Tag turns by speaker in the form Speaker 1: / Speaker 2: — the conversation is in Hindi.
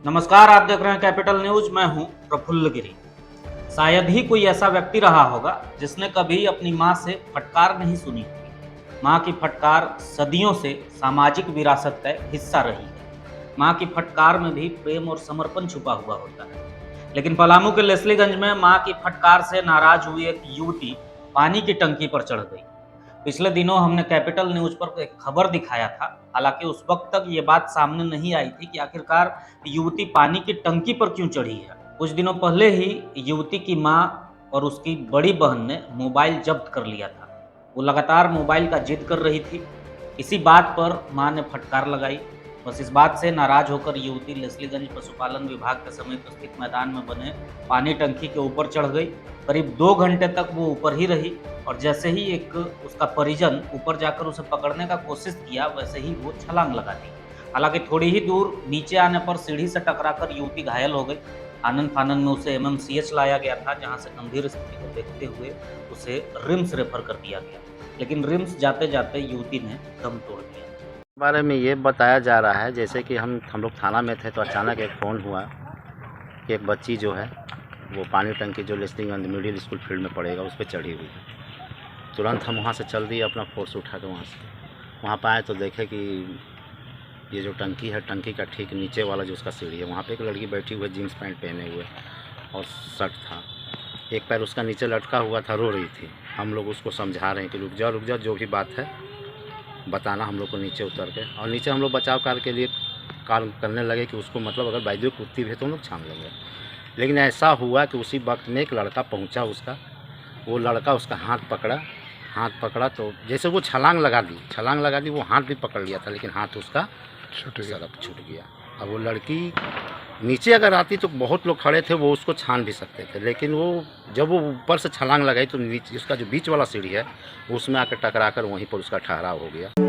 Speaker 1: नमस्कार, आप देख रहे हैं कैपिटल न्यूज। मैं हूं प्रफुल्ल गिरी। शायद ही कोई ऐसा व्यक्ति रहा होगा जिसने कभी अपनी मां से फटकार नहीं सुनी होगी। मां की फटकार सदियों से सामाजिक विरासत का एक हिस्सा रही है। मां की फटकार में भी प्रेम और समर्पण छुपा हुआ होता है। लेकिन पलामू के लेस्लीगंज में मां की फटकार से नाराज हुई एक युवती पानी की टंकी पर चढ़ गई। पिछले दिनों हमने कैपिटल न्यूज पर एक खबर दिखाया था। हालांकि उस वक्त तक ये बात सामने नहीं आई थी कि आखिरकार युवती पानी की टंकी पर क्यों चढ़ी है। कुछ दिनों पहले ही युवती की मां और उसकी बड़ी बहन ने मोबाइल जब्त कर लिया था। वो लगातार मोबाइल का जिद कर रही थी। इसी बात पर मां ने फटकार लगाई। बस इस बात से नाराज होकर युवती लेस्लीगंज पशुपालन विभाग के समीप स्थित मैदान में बने पानी टंकी के ऊपर चढ़ गई। करीब 2 घंटे तक वो ऊपर ही रही और जैसे ही एक उसका परिजन ऊपर जाकर उसे पकड़ने का कोशिश किया, वैसे ही वो छलांग लगा दी। हालांकि थोड़ी ही दूर नीचे आने पर सीढ़ी से टकराकर युवती घायल हो गई। आनन फानन में उसे एमएमसीएच लाया गया था, जहां से गंभीर स्थिति को देखते हुए उसे रिम्स रेफर कर दिया गया। लेकिन रिम्स जाते जाते युवती ने दम तोड़ दिया।
Speaker 2: बारे में ये बताया जा रहा है जैसे कि हम लोग थाना में थे तो अचानक एक फ़ोन हुआ कि एक बच्ची जो है वो पानी टंकी जो लेस्लीगंज मिडिल स्कूल फील्ड में पड़ेगा उस पर चढ़ी हुई है। तुरंत हम वहाँ से चल दिए, अपना फोर्स उठा के वहाँ पर आए तो देखे कि ये जो टंकी है, टंकी का ठीक नीचे वाला जो उसका सीढ़ी है, वहाँ पे एक लड़की बैठी हुई, जीन्स पैंट पहने हुए और शर्ट था, एक पैर उसका नीचे लटका हुआ था, रो रही थी। हम लोग उसको समझा रहे हैं कि रुक जाओ, जो भी बात है बताना हम लोग को नीचे उतर के। और नीचे हम लोग बचाव कार्य के लिए कार्य करने लगे कि उसको मतलब अगर वैद्य कुत्ती भी है तो हम लोग छान लेंगे। लेकिन ऐसा हुआ कि उसी वक्त में एक लड़का पहुंचा, वो लड़का उसका हाथ पकड़ा तो जैसे वो छलांग लगा दी, वो हाथ भी पकड़ लिया था, लेकिन हाथ उसका छूट गया। अब वो लड़की नीचे अगर आती तो बहुत लोग खड़े थे, वो उसको छान भी सकते थे, लेकिन जब वो ऊपर से छलांग लगाई तो नीचे उसका जो बीच वाला सीढ़ी है उसमें आकर टकरा कर वहीं पर उसका ठहराव हो गया।